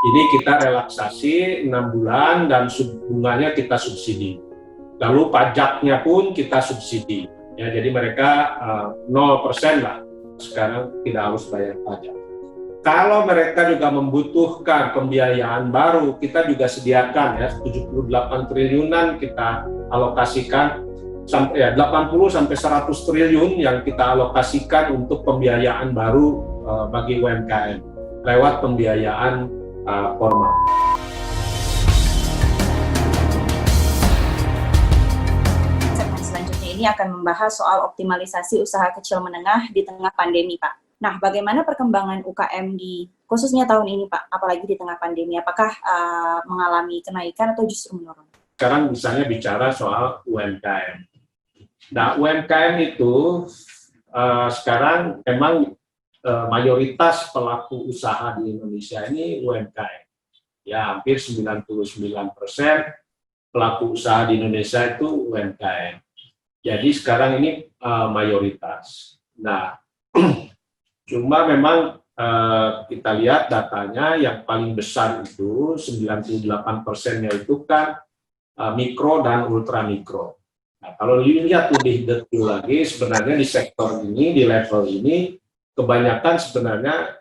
Ini kita relaksasi 6 bulan dan bunganya kita subsidi. Lalu pajaknya pun kita subsidi. Ya, jadi mereka 0% lah. Sekarang tidak harus bayar pajak. Kalau mereka juga membutuhkan pembiayaan baru, kita juga sediakan ya 78 triliunan kita alokasikan sampai 80 sampai 100 triliun yang kita alokasikan untuk pembiayaan baru bagi UMKM lewat pembiayaan formal. Segmen selanjutnya ini akan membahas soal optimalisasi usaha kecil menengah di tengah pandemi, Pak. Nah, bagaimana perkembangan UKM di khususnya tahun ini, Pak, apalagi di tengah pandemi? Apakah mengalami kenaikan atau justru menurun? Sekarang misalnya bicara soal UMKM. Nah, UMKM itu sekarang memang mayoritas pelaku usaha di Indonesia ini UMKM. Ya, hampir 99% pelaku usaha di Indonesia itu UMKM. Jadi sekarang ini mayoritas. Nah, cuma memang kita lihat datanya yang paling besar itu 98%-nya itu kan mikro dan ultra mikro. Nah, kalau dilihat lebih detail lagi, sebenarnya di sektor ini, di level ini, kebanyakan sebenarnya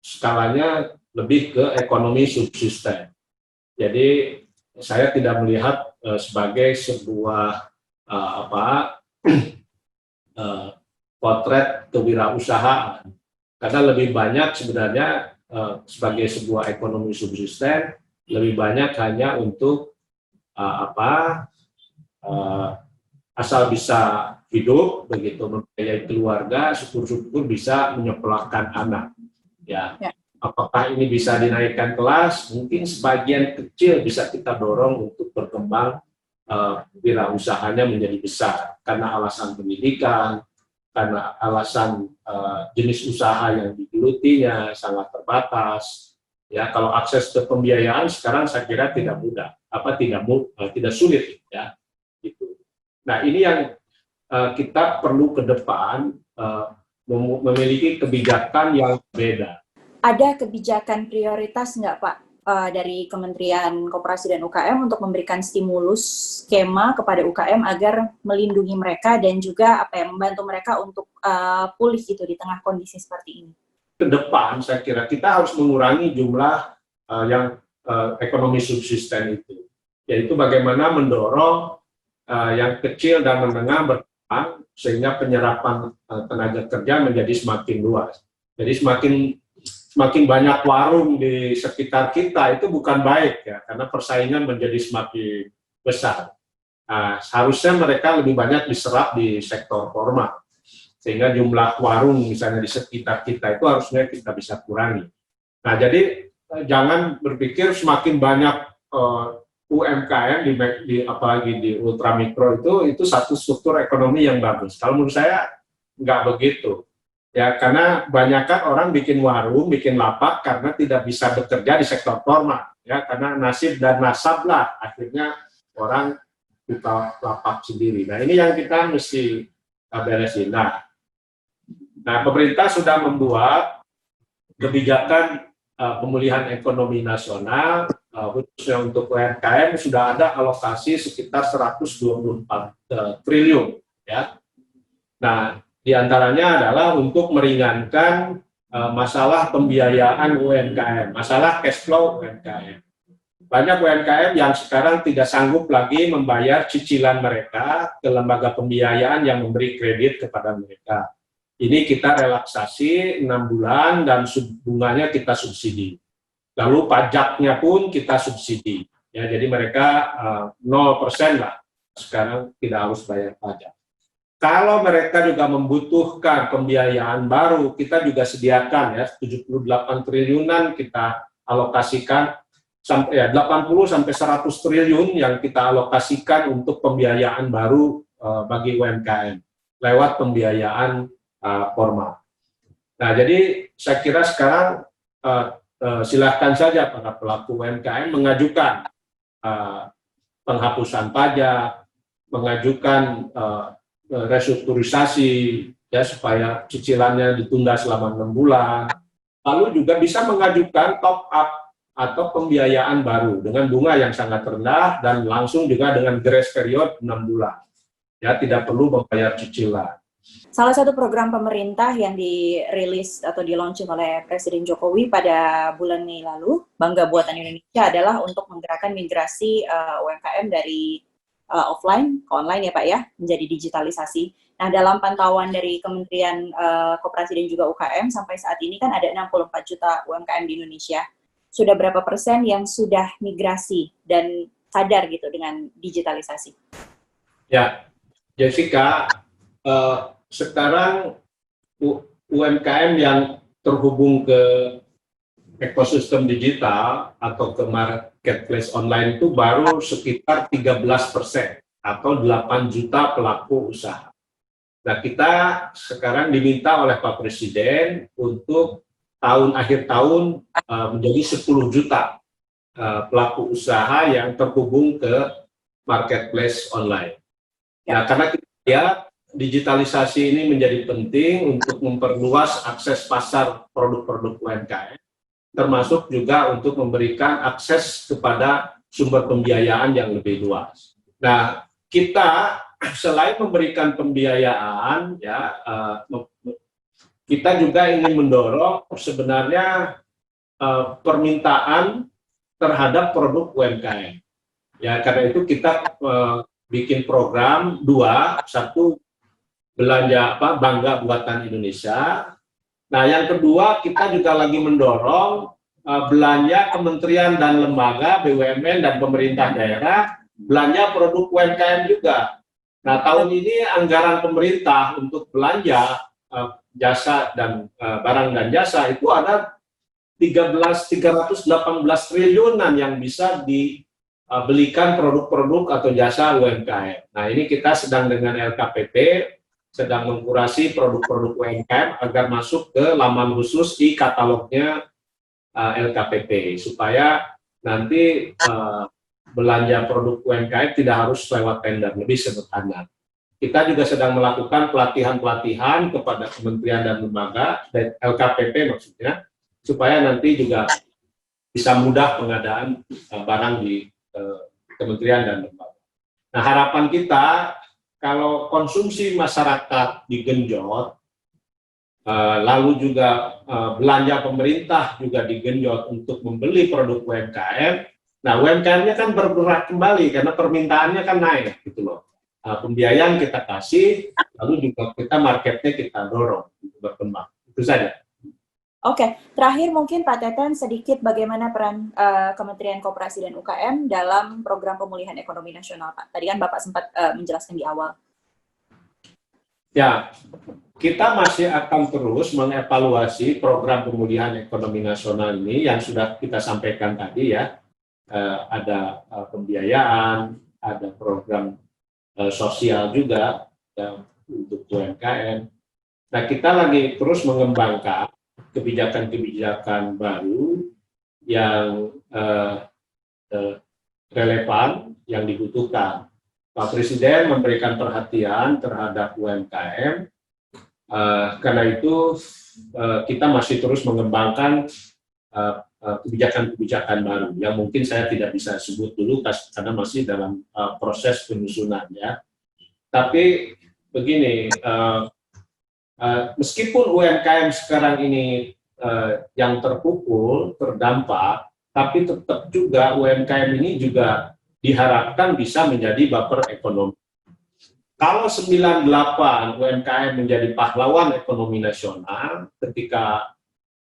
skalanya lebih ke ekonomi subsisten. Jadi saya tidak melihat sebagai sebuah potret kewirausahaan, karena lebih banyak sebenarnya sebagai sebuah ekonomi subsisten, lebih banyak hanya untuk asal bisa hidup, begitu membiayai keluarga, syukur-syukur bisa menyekolahkan anak. Ya, apakah ini bisa dinaikkan kelas? Mungkin sebagian kecil bisa kita dorong untuk berkembang wirausahanya menjadi besar karena alasan pendidikan, karena alasan jenis usaha yang digelutinya sangat terbatas. Ya, kalau akses ke pembiayaan sekarang saya kira tidak mudah, tidak sulit, ya. Gitu. Nah, ini yang kita perlu ke depan memiliki kebijakan yang berbeda. Ada kebijakan prioritas nggak, Pak, dari Kementerian Koperasi dan UKM untuk memberikan stimulus skema kepada UKM agar melindungi mereka dan juga membantu mereka untuk pulih gitu di tengah kondisi seperti ini? Ke depan saya kira kita harus mengurangi jumlah yang ekonomi subsisten itu, yaitu bagaimana mendorong yang kecil dan menengah berkembang sehingga penyerapan tenaga kerja menjadi semakin luas. Jadi semakin banyak warung di sekitar kita itu bukan baik, ya, karena persaingan menjadi semakin besar. Seharusnya mereka lebih banyak diserap di sektor formal, sehingga jumlah warung misalnya di sekitar kita itu harusnya kita bisa kurangi. Nah, jadi jangan berpikir semakin banyak UMKM apalagi di ultramikro itu satu struktur ekonomi yang bagus. Kalau menurut saya nggak begitu. Ya, karena banyakkan orang bikin warung, bikin lapak karena tidak bisa bekerja di sektor formal. Ya, karena nasib dan nasab lah akhirnya orang buka lapak sendiri. Nah, ini yang kita mesti beresin. Nah, pemerintah sudah membuat kebijakan pemulihan ekonomi nasional, khususnya untuk UMKM sudah ada alokasi sekitar 124 triliun. Ya. Nah, diantaranya adalah untuk meringankan masalah pembiayaan UMKM, masalah cash flow UMKM. Banyak UMKM yang sekarang tidak sanggup lagi membayar cicilan mereka ke lembaga pembiayaan yang memberi kredit kepada mereka. Ini kita relaksasi 6 bulan dan bunganya kita subsidi. Lalu pajaknya pun kita subsidi. Ya, jadi mereka 0% lah. Sekarang tidak harus bayar pajak. Kalau mereka juga membutuhkan pembiayaan baru, kita juga sediakan ya 78 triliunan kita alokasikan sampai 80 sampai 100 triliun yang kita alokasikan untuk pembiayaan baru bagi UMKM lewat pembiayaan formal. Nah, jadi saya kira sekarang silahkan saja para pelaku UMKM mengajukan penghapusan pajak, mengajukan restrukturisasi ya supaya cicilannya ditunda selama 6 bulan, lalu juga bisa mengajukan top up atau pembiayaan baru dengan bunga yang sangat rendah dan langsung juga dengan grace period 6 bulan. Ya, tidak perlu membayar cicilan. Salah satu program pemerintah yang dirilis atau di-launching oleh Presiden Jokowi pada bulan Mei lalu, Bangga Buatan Indonesia, adalah untuk menggerakkan migrasi UMKM dari offline ke online ya Pak ya, menjadi digitalisasi. Nah, dalam pantauan dari Kementerian Koperasi dan juga UKM, sampai saat ini kan ada 64 juta UMKM di Indonesia. Sudah berapa persen yang sudah migrasi dan sadar gitu dengan digitalisasi? Ya, Jessica, sekarang UMKM yang terhubung ke ekosistem digital atau ke marketplace online itu baru sekitar 13% atau 8 juta pelaku usaha. Nah, kita sekarang diminta oleh Pak Presiden untuk akhir tahun menjadi 10 juta pelaku usaha yang terhubung ke marketplace online. Nah, karena kita lihat digitalisasi ini menjadi penting untuk memperluas akses pasar produk-produk UMKM, termasuk juga untuk memberikan akses kepada sumber pembiayaan yang lebih luas. Nah, kita selain memberikan pembiayaan, ya, kita juga ingin mendorong sebenarnya permintaan terhadap produk UMKM. Ya, karena itu kita bikin program satu belanja Bangga Buatan Indonesia. Nah, yang kedua kita juga lagi mendorong belanja kementerian dan lembaga, BUMN dan pemerintah daerah belanja produk UMKM juga. Nah, tahun ini anggaran pemerintah untuk belanja jasa dan barang dan jasa itu ada 318 triliunan yang bisa dibelikan produk-produk atau jasa UMKM. Nah, ini kita sedang dengan LKPP sedang mengkurasi produk-produk UMKM agar masuk ke laman khusus di katalognya LKPP, supaya nanti belanja produk UMKM tidak harus lewat tender, lebih sederhana. Kita juga sedang melakukan pelatihan-pelatihan kepada kementerian dan lembaga, dan LKPP maksudnya, supaya nanti juga bisa mudah pengadaan barang di kementerian dan lembaga. Nah, harapan kita kalau konsumsi masyarakat digenjot, lalu juga belanja pemerintah juga digenjot untuk membeli produk UMKM, nah UMKM-nya kan bergerak kembali karena permintaannya kan naik gitu loh. Pembiayaan kita kasih, lalu juga kita marketnya kita dorong untuk berkembang. Itu saja. Oke, terakhir mungkin Pak Teten sedikit bagaimana peran Kementerian Koperasi dan UKM dalam program pemulihan ekonomi nasional, Pak. Tadi kan Bapak sempat menjelaskan di awal. Ya, kita masih akan terus mengevaluasi program pemulihan ekonomi nasional ini yang sudah kita sampaikan tadi ya. Ada pembiayaan, ada program sosial juga ya, untuk UMKM. Nah, kita lagi terus mengembangkan kebijakan-kebijakan baru yang relevan, yang dibutuhkan. Pak Presiden memberikan perhatian terhadap UMKM, karena itu kita masih terus mengembangkan kebijakan-kebijakan baru yang mungkin saya tidak bisa sebut dulu karena masih dalam proses penyusunan ya. Tapi begini, meskipun UMKM sekarang ini yang terpukul, terdampak, tapi tetap juga UMKM ini juga diharapkan bisa menjadi buffer ekonomi. Kalau 98 UMKM menjadi pahlawan ekonomi nasional, ketika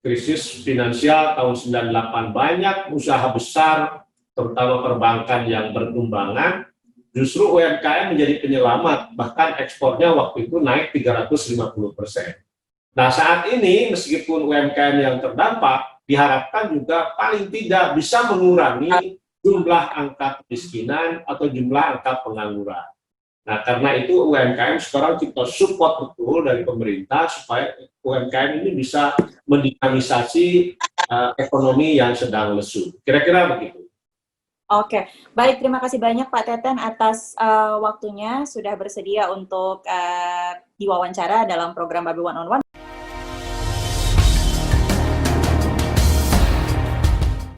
krisis finansial tahun 98 banyak usaha besar, terutama perbankan yang bertumbangan, justru UMKM menjadi penyelamat, bahkan ekspornya waktu itu naik 350%. Nah, saat ini meskipun UMKM yang terdampak, diharapkan juga paling tidak bisa mengurangi jumlah angka kemiskinan atau jumlah angka pengangguran. Nah, karena itu UMKM sekarang kita support betul dari pemerintah supaya UMKM ini bisa mendinamisasi ekonomi yang sedang lesu. Kira-kira begitu. Oke, baik, terima kasih banyak Pak Teten atas waktunya sudah bersedia untuk diwawancara dalam program Babi One on One.